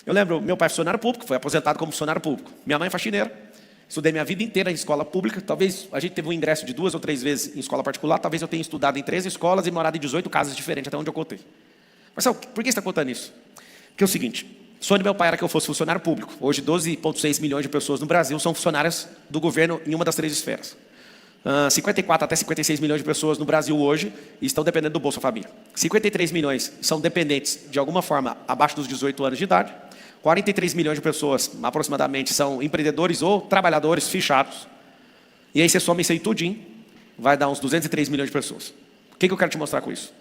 Eu lembro, meu pai é funcionário público, foi aposentado como funcionário público. Minha mãe é faxineira. Estudei minha vida inteira em escola pública. Talvez a gente teve um ingresso de 2 ou 3 vezes em escola particular. Talvez eu tenha estudado em 13 escolas e morado em 18 casas diferentes, até onde eu contei. Marcelo, por que você está contando isso? Porque é o seguinte, o sonho do meu pai era que eu fosse funcionário público. Hoje, 12,6 milhões de pessoas no Brasil são funcionárias do governo em uma das 3 esferas. 54 até 56 milhões de pessoas no Brasil hoje estão dependendo do Bolsa Família. 53 milhões são dependentes, de alguma forma, abaixo dos 18 anos de idade. 43 milhões de pessoas, aproximadamente, são empreendedores ou trabalhadores fichados. E aí você soma isso aí tudinho, vai dar uns 203 milhões de pessoas. O que eu quero te mostrar com isso?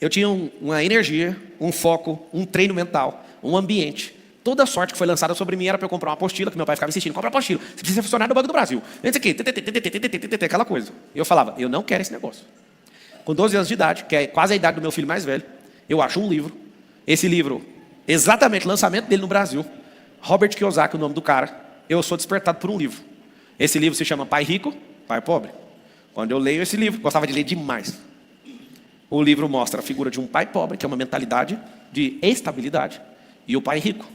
Eu tinha uma energia, um foco, um treino mental, um ambiente. Toda a sorte que foi lançada sobre mim era para eu comprar uma apostila, que meu pai ficava insistindo, compra apostila, você precisa ser funcionário do Banco do Brasil. Aquela coisa. E eu falava, eu não quero esse negócio. Com 12 anos de idade, que é quase a idade do meu filho mais velho, eu acho um livro. Esse livro, exatamente o lançamento dele no Brasil, Robert Kiyosaki, o nome do cara, eu sou despertado por um livro. Esse livro se chama Pai Rico, Pai Pobre. Quando eu leio esse livro, gostava de ler demais. O livro mostra a figura de um pai pobre, que é uma mentalidade de estabilidade, e o pai rico.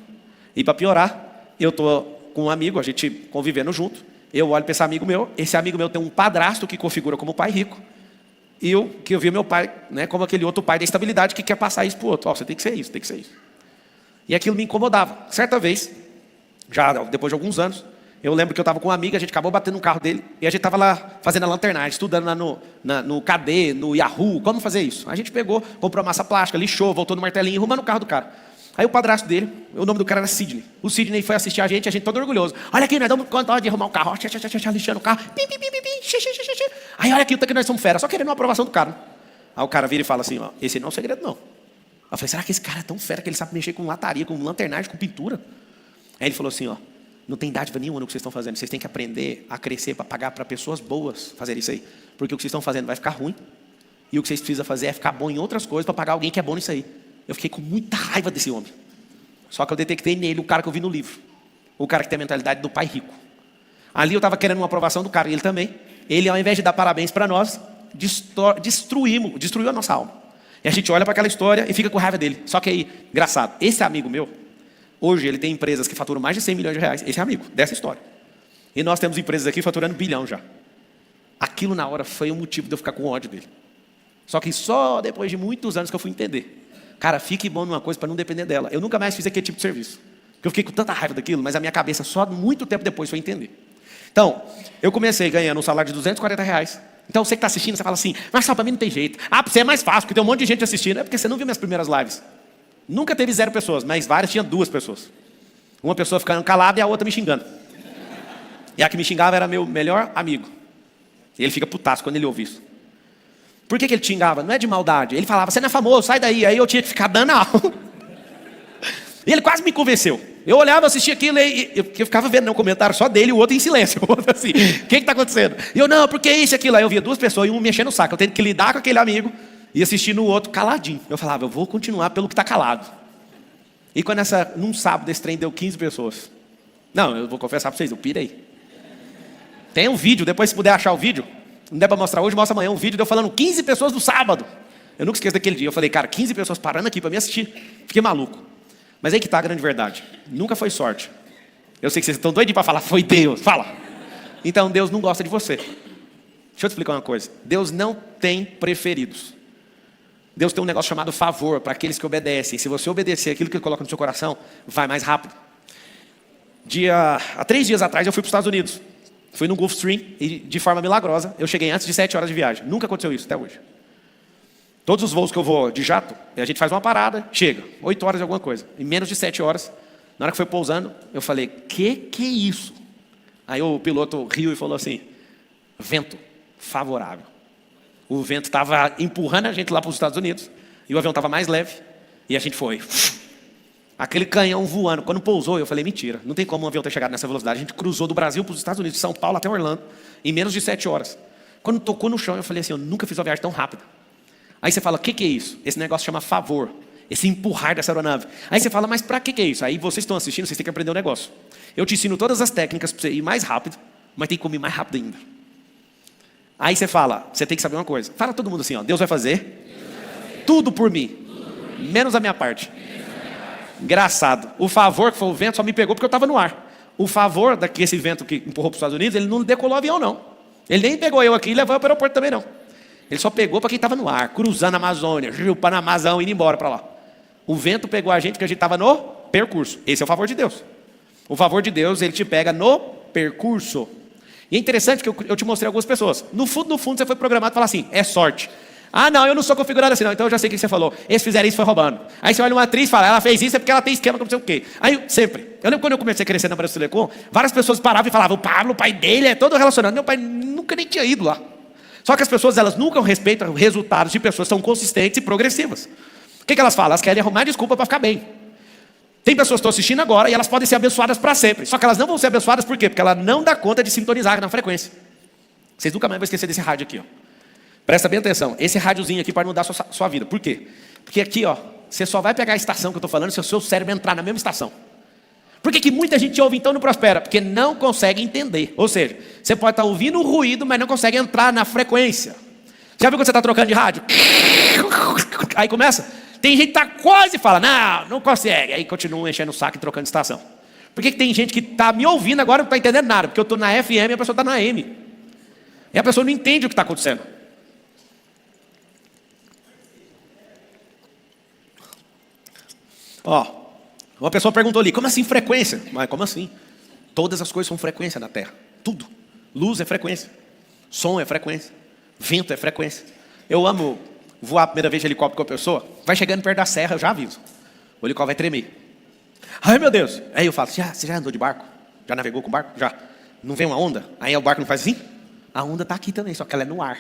E para piorar, eu estou com um amigo, a gente convivendo junto, eu olho para esse amigo meu tem um padrasto que configura como pai rico, e eu vi meu pai, né, como aquele outro pai da estabilidade que quer passar isso para o outro. Você tem que ser isso, tem que ser isso. E aquilo me incomodava. Certa vez, já depois de alguns anos, eu lembro que eu estava com uma amiga, a gente acabou batendo no carro dele, e a gente estava lá fazendo a lanternagem, estudando lá no KD, no Yahoo, como fazer isso. A gente pegou, comprou massa plástica, lixou, voltou no martelinho, arrumando o carro do cara. Aí o padrasto dele, o nome do cara era Sidney. O Sidney foi assistir a gente todo orgulhoso. Olha aqui, nós damos conta de arrumar um carro, lixando o carro. Aí olha aqui, o tanto que nós somos fera, só querendo uma aprovação do cara. Aí o cara vira e fala assim, esse não é um segredo não. Eu falei, será que esse cara é tão fera que ele sabe mexer com lataria, com lanternagem, com pintura? Aí ele falou assim, não tem dádiva nenhuma no que vocês estão fazendo. Vocês têm que aprender a crescer para pagar para pessoas boas fazer isso aí. Porque o que vocês estão fazendo vai ficar ruim. E o que vocês precisam fazer é ficar bom em outras coisas para pagar alguém que é bom nisso aí. Eu fiquei com muita raiva desse homem. Só que eu detectei nele o cara que eu vi no livro. O cara que tem a mentalidade do pai rico. Ali eu estava querendo uma aprovação do cara, e ele também. Ele, ao invés de dar parabéns para nós, destruiu a nossa alma. E a gente olha para aquela história e fica com raiva dele. Só que aí, engraçado, esse amigo meu, hoje ele tem empresas que faturam mais de 100 milhões de reais. Esse é amigo dessa história. E nós temos empresas aqui faturando bilhão já. Aquilo na hora foi o motivo de eu ficar com ódio dele. Só que só depois de muitos anos que eu fui entender. Cara, fique bom numa coisa para não depender dela. Eu nunca mais fiz aquele tipo de serviço. Porque eu fiquei com tanta raiva daquilo, mas a minha cabeça só muito tempo depois foi entender. Então, eu comecei ganhando um salário de 240 reais. Então, você que está assistindo, você fala assim, mas só para mim não tem jeito. Para você é mais fácil, porque tem um monte de gente assistindo. É porque você não viu minhas primeiras lives. Nunca teve 0 pessoas, mas várias tinha 2 pessoas. Uma pessoa ficando calada e a outra me xingando. E a que me xingava era meu melhor amigo. E ele fica putaço quando ele ouve isso. Por que ele xingava? Não é de maldade. Ele falava, você não é famoso, sai daí. Aí eu tinha que ficar dando aula. E ele quase me convenceu. Eu olhava, assistia aquilo e eu ficava vendo um comentário só dele e o outro em silêncio. O outro assim, o que está acontecendo? E eu, não, porque isso e aquilo. Aí eu via 2 pessoas e um mexendo o saco. Eu tendo que lidar com aquele amigo e assistir no outro caladinho. Eu falava, eu vou continuar pelo que está calado. E quando num sábado esse trem deu 15 pessoas. Não, eu vou confessar para vocês, eu pirei. Tem um vídeo, depois se puder achar o vídeo. Não der para mostrar hoje, mostra amanhã um vídeo de eu falando 15 pessoas no sábado. Eu nunca esqueço daquele dia. Eu falei, cara, 15 pessoas parando aqui para me assistir. Fiquei maluco. Mas aí que está a grande verdade. Nunca foi sorte. Eu sei que vocês estão doidinhos para falar, foi Deus. Fala. Então Deus não gosta de você. Deixa eu te explicar uma coisa. Deus não tem preferidos. Deus tem um negócio chamado favor para aqueles que obedecem. Se você obedecer aquilo que Ele coloca no seu coração, vai mais rápido. Há 3 dias atrás eu fui para os Estados Unidos. Fui no Gulfstream e, de forma milagrosa, eu cheguei antes de 7 horas de viagem. Nunca aconteceu isso até hoje. Todos os voos que eu vou de jato, a gente faz uma parada, chega. 8 horas de alguma coisa. Em menos de 7 horas, na hora que foi pousando, eu falei, que é isso? Aí o piloto riu e falou assim, vento favorável. O vento estava empurrando a gente lá para os Estados Unidos. E o avião estava mais leve. E a gente foi. Aquele canhão voando. Quando pousou, eu falei, mentira. Não tem como um avião ter chegado nessa velocidade. A gente cruzou do Brasil para os Estados Unidos, de São Paulo até Orlando, em menos de 7 horas. Quando tocou no chão, eu falei assim, eu nunca fiz uma viagem tão rápida. Aí você fala, o que é isso? Esse negócio chama favor. Esse empurrar dessa aeronave. Aí você fala, mas para que é isso? Aí vocês estão assistindo, vocês têm que aprender um negócio. Eu te ensino todas as técnicas para você ir mais rápido, mas tem que comer mais rápido ainda. Aí você fala, você tem que saber uma coisa. Fala todo mundo assim, Deus vai fazer tudo por mim, menos a minha parte. Engraçado. O favor, que foi o vento, só me pegou porque eu estava no ar. O favor esse vento que empurrou para os Estados Unidos, ele não decolou o avião, não. Ele nem pegou eu aqui e levou para o aeroporto também, não. Ele só pegou para quem estava no ar, cruzando a Amazônia, Rio, Panamazão, indo embora para lá. O vento pegou a gente porque a gente estava no percurso. Esse é o favor de Deus. O favor de Deus, ele te pega no percurso. E é interessante que eu te mostrei algumas pessoas. No fundo, você foi programado para falar assim, é sorte. Ah, não, eu não sou configurado assim, não. Então eu já sei o que você falou. Eles fizeram isso, foi roubando. Aí você olha uma atriz e fala, ela fez isso é porque ela tem esquema, não sei o quê. Aí, sempre. Eu lembro quando eu comecei a crescer na Brasil Telecom, várias pessoas paravam e falavam, o Pablo, o pai dele, é todo relacionado. Meu pai nunca nem tinha ido lá. Só que as pessoas, elas nunca respeitam resultados de pessoas que são consistentes e progressivas. O que elas falam? Elas querem arrumar desculpa para ficar bem. Tem pessoas que estão assistindo agora e elas podem ser abençoadas para sempre. Só que elas não vão ser abençoadas por quê? Porque ela não dá conta de sintonizar na frequência. Vocês nunca mais vão esquecer desse rádio aqui, ó. Presta bem atenção. Esse rádiozinho aqui pode mudar a sua vida. Por quê? Porque aqui, ó, você só vai pegar a estação que eu estou falando se o seu cérebro entrar na mesma estação. Por que muita gente ouve então não prospera? Porque não consegue entender. Ou seja, você pode estar ouvindo o ruído, mas não consegue entrar na frequência. Já viu quando você está trocando de rádio? Aí começa. Tem gente que está quase falando, não consegue. Aí continua enchendo o saco e trocando de estação. Por que tem gente que está me ouvindo agora e não está entendendo nada? Porque eu estou na FM e a pessoa está na AM. E a pessoa não entende o que está acontecendo. Ó, uma pessoa perguntou ali, como assim frequência? Mas como assim? Todas as coisas são frequência na Terra. Tudo. Luz é frequência. Som é frequência. Vento é frequência. Eu amo voar a primeira vez de helicóptero com a pessoa. Vai chegando perto da serra, eu já aviso. O helicóptero vai tremer. Ai, meu Deus. Aí eu falo, você já andou de barco? Já navegou com barco? Já. Não vem uma onda? Aí o barco não faz assim? A onda está aqui também, só que ela é no ar.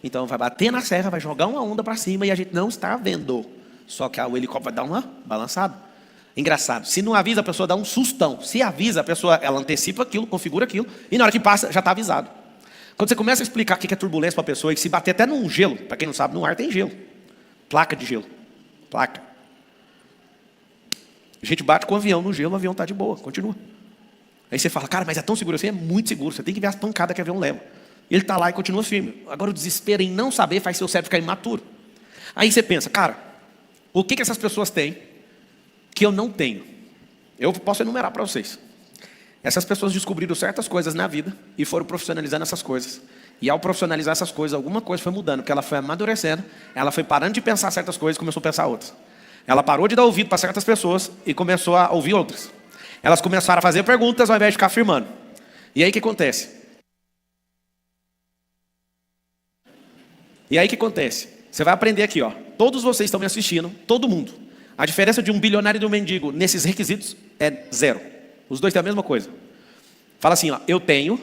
Então vai bater na serra, vai jogar uma onda para cima e a gente não está vendo. Só que o helicóptero vai dar uma balançada. Engraçado. Se não avisa, a pessoa dá um sustão. Se avisa, a pessoa ela antecipa aquilo, configura aquilo. E na hora que passa, já está avisado. Quando você começa a explicar o que é turbulência para a pessoa, e se bater até num gelo, para quem não sabe, no ar tem gelo. Placa de gelo. Placa. A gente bate com o avião no gelo, o avião está de boa, continua. Aí você fala, cara, mas é tão seguro assim? É muito seguro. Você tem que ver as pancadas que o avião leva. Ele está lá e continua firme. Agora o desespero em não saber faz seu cérebro ficar imaturo. Aí você pensa, cara, o que essas pessoas têm que eu não tenho? Eu posso enumerar para vocês. Essas pessoas descobriram certas coisas na vida e foram profissionalizando essas coisas. E ao profissionalizar essas coisas, alguma coisa foi mudando, porque ela foi amadurecendo, ela foi parando de pensar certas coisas e começou a pensar outras. Ela parou de dar ouvido para certas pessoas e começou a ouvir outras. Elas começaram a fazer perguntas ao invés de ficar afirmando. E aí o que acontece? Você vai aprender aqui, ó. Todos vocês estão me assistindo, todo mundo. A diferença de um bilionário e de um mendigo nesses requisitos é zero. Os dois têm a mesma coisa. Fala assim, ó. Eu tenho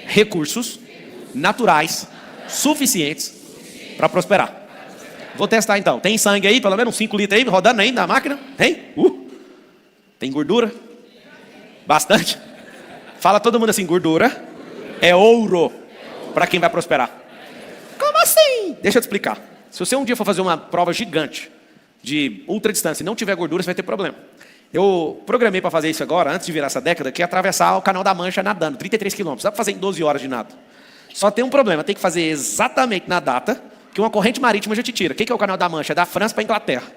recursos naturais suficientes para prosperar. Vou testar então. Tem sangue aí, pelo menos 5 litros aí, rodando aí na máquina? Tem? Tem gordura? Bastante. Fala todo mundo assim, gordura é ouro para quem vai prosperar. Como assim? Deixa eu te explicar. Se você um dia for fazer uma prova gigante de ultra distância e não tiver gordura, você vai ter problema. Eu programei para fazer isso agora, antes de virar essa década, que é atravessar o Canal da Mancha nadando, 33 quilômetros. Dá para fazer em 12 horas de nado. Só tem um problema, tem que fazer exatamente na data que uma corrente marítima já te tira. O que é o Canal da Mancha? É da França para a Inglaterra.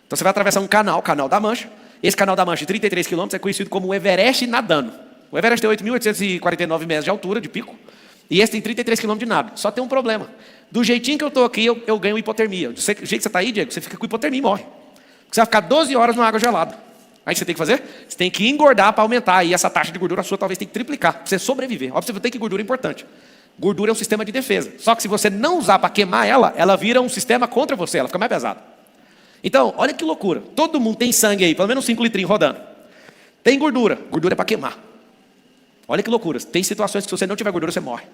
Então você vai atravessar um canal, o Canal da Mancha. Esse Canal da Mancha de 33 quilômetros é conhecido como o Everest nadando. O Everest tem 8.849 metros de altura, de pico. E esse tem 33 quilômetros de nado. Só tem um problema. Do jeitinho que eu estou aqui, eu ganho hipotermia. Do jeito que você está aí, Diego, você fica com hipotermia e morre. Porque você vai ficar 12 horas numa água gelada. Aí o que você tem que fazer? Você tem que engordar para aumentar. E essa taxa de gordura sua talvez tem que triplicar. Para você sobreviver. Óbvio, você tem que gordura é importante. Gordura é um sistema de defesa. Só que se você não usar para queimar ela, ela vira um sistema contra você. Ela fica mais pesada. Então, olha que loucura. Todo mundo tem sangue aí, pelo menos 5 litrinhos rodando. Tem gordura. Gordura é para queimar. Olha que loucura. Tem situações que se você não tiver gordura, você morre.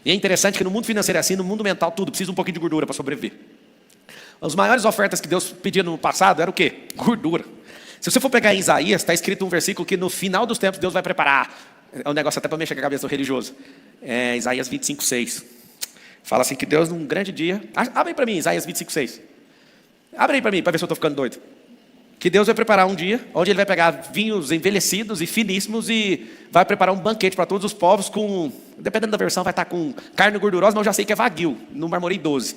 E é interessante que no mundo financeiro é assim, no mundo mental tudo. Precisa um pouquinho de gordura para sobreviver. As maiores ofertas que Deus pedia no passado era o quê? Gordura. Se você for pegar em Isaías, está escrito um versículo que no final dos tempos Deus vai preparar. É um negócio até para mexer com a cabeça do religioso. É Isaías 25:6. Fala assim que Deus num grande dia... Abre aí para mim, Isaías 25:6. Abre aí para mim, para ver se eu estou ficando doido. Que Deus vai preparar um dia, onde Ele vai pegar vinhos envelhecidos e finíssimos e vai preparar um banquete para todos os povos com... Dependendo da versão, vai estar com carne gordurosa, mas eu já sei que é wagyu. No Marmorei 12.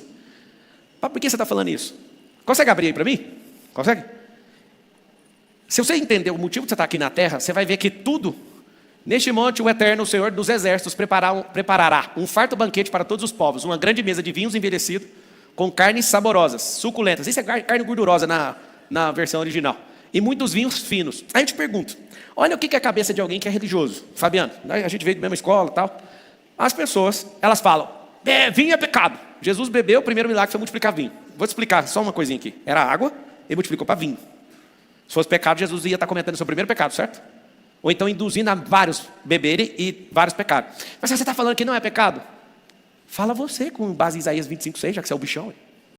Por que você está falando isso? Consegue abrir aí para mim? Consegue? Se você entender o motivo que você está aqui na terra, você vai ver que tudo, neste monte o eterno Senhor dos exércitos preparará um farto banquete para todos os povos, uma grande mesa de vinhos envelhecidos, com carnes saborosas, suculentas. Isso é carne gordurosa na versão original. E muitos vinhos finos. Aí eu te pergunto, olha o que é a cabeça de alguém que é religioso. Fabiano, a gente veio da mesma escola e tal. As pessoas, elas falam, vinho é pecado. Jesus bebeu, o primeiro milagre foi multiplicar vinho. Vou te explicar só uma coisinha aqui. Era água, ele multiplicou para vinho. Se fosse pecado, Jesus ia estar cometendo o seu primeiro pecado, certo? Ou então induzindo a vários beberem e vários pecados. Mas você está falando que não é pecado? Fala você com base em Isaías 25:6, já que você é o bichão.